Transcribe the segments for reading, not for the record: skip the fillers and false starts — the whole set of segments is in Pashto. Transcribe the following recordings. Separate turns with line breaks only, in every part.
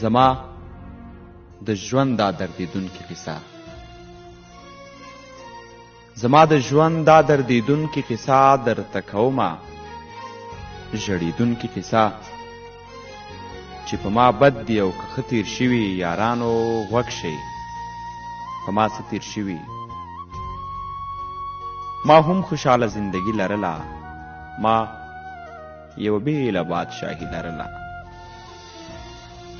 زما د ژوند دا دردیدونکې قصه زما د ژوند دا دردیدونکې قصه درته کومه ژړیدونکې قصه چې په ما بد دی او که ښه تیر شوي یارانو غوږ شئ په ما څه تیر شوي ما هم خوشحاله زندگی لرله ما یوه بیله بادشاهي لرله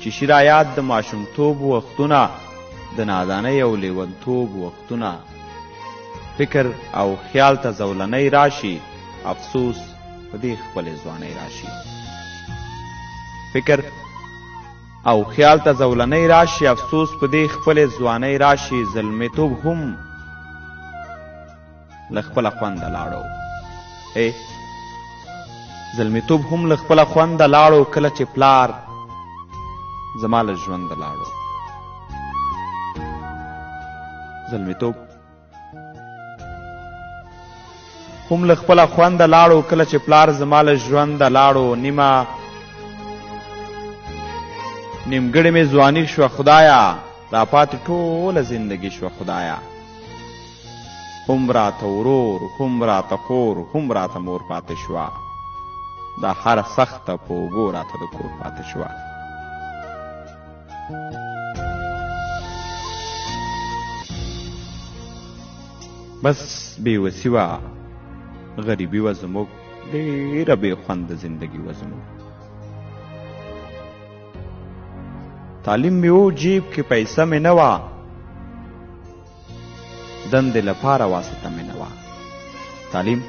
چې شي را یاد د ماشومتوب وختونه د نادانۍ او لیونتوب وختونه فکر او خیال ته زولنۍ راشي افسوس په دې خپلې ځوانۍ راشي فکر او خیال ته زولنۍ راشي افسوس په دې خپلې ځوانۍ راشي زلمیتوب هم له خپله خونده لاړو زلمیتوب هم له خپله خونده لاړو کله چې پلار زما له ژونده لاړو زلمیتوب هم له خپله خونده لاړو کله چې پلار زما له ژونده لاړو نیمګړې مې ځواني شوه خدایا را پاتې ټوله زندګي شوه خدایا هم راته ورور هم راته خور هم راته مور پاتې شوه دا هر سخته په اوږو راته د کور پاتې شوه بس بېوسي وه غریبي وه زموږ ډېره بې خونده زندګي وه زموږ تعلیم مې و جیب کې پیسه مې نه وه دندې لپاره واسطه مې نه وه تعلیم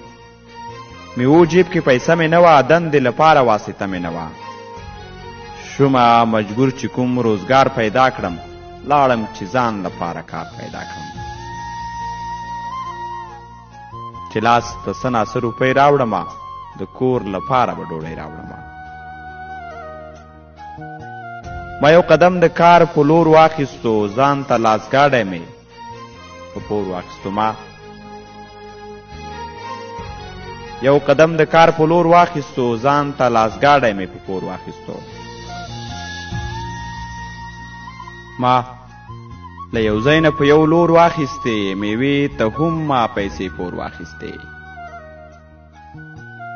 مې و جیب کې پیسه مې نه وه دندې لپاره واسطه مې نه وه شومه مجبور چې کوم روزګار پیدا کړم لاړم چې ځان لپاره کار پیدا کړم چې لاس ته څه ناڅه روپۍ راوړمه د کور لپاره به ډوډۍ راوړمه ما یو قدم د کار په لور واخیستو ځان ته لاسګاډی مې په پور واخیستو ما یو قدم د کار په لور واخیستو ځان ته لاسګاډی مې په پور واخیستو ما له یو ځای نه په یو لور واخیستې میوې ته هم ما پیسې پور واخیستې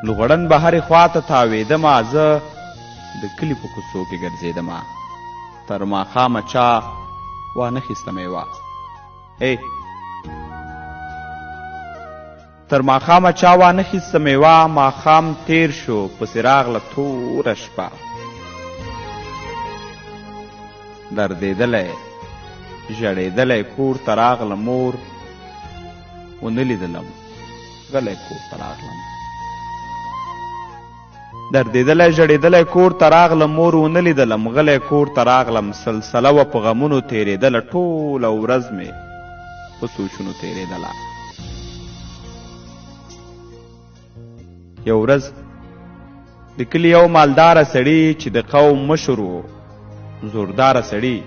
لوغړن به هرې خوا ته تاوېدمه زه د کلي په کوڅو کې ګرځېدمه تر ماښامه چا وانخیسته میوه تر ماښامه چا وانخیسته میوه ماښام تیر شو پسې راغله توره شپه دردېدلی ژړېدلی کور ته راغله مور ونه لیدلم غلی کور ته راغلم دردېدلی ژړېدلی کور ته راغله مور ونه لیدلم غلی کور ته راغلم سلسله وه په غمونو تېرېدله ټوله ورځ مې په سوچونو تېرېدله یو ورځ د کلي یو مالداره سړي چې د قوم مشر و زورداره سړي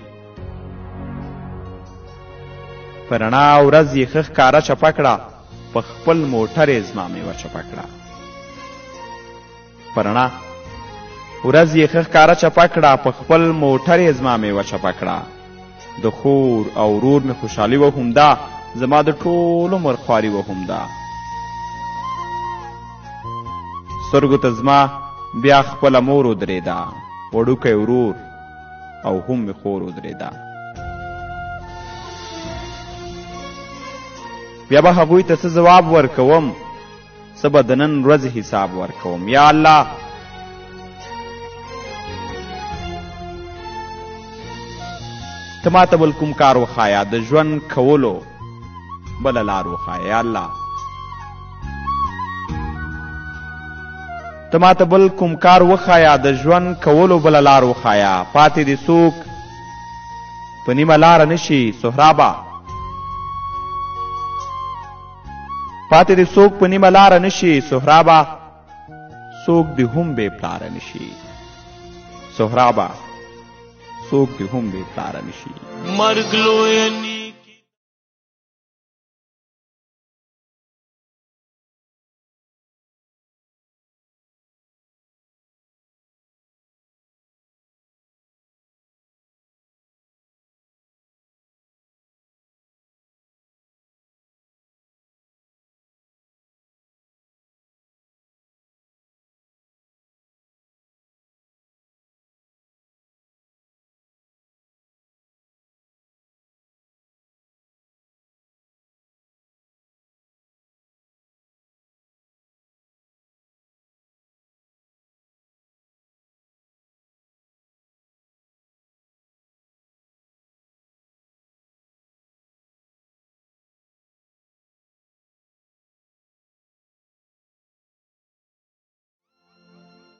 په رڼا ورځ یې ښه ښکاره چپه کړه په خپل موټر یې زما میوه چپه کړه په رڼا ورځ یې ښه ښکاره چپه کړه په خپل موټر یې زما میوه چپه کړه د خور او ورور مې خوشحالي وه همدا زما د ټول عمر خواري وه همدا سترګو ته زما بیا خپله مور ودرېده وړوکی ورور او هم مې خور ودرېده بیا به هغوی ته څه ځواب ورکوم څه به د نن ورځې حساب ورکوم یا الله ته ما ته بل کوم کار وښایه د ژوند کولو بله لار وښایه یا الله ته ما ته بل کوم کار وښایه د ژوند کولو بله لار وښایه پاتې دې څوک په نیمه لاره نشي سهرابه پاتې دې څوک په نیمه لاره نشي سهرابه څوک دې هم بې پلاره نشي سهرابه څوک دې هم بې پلاره نشي
مرګ لویه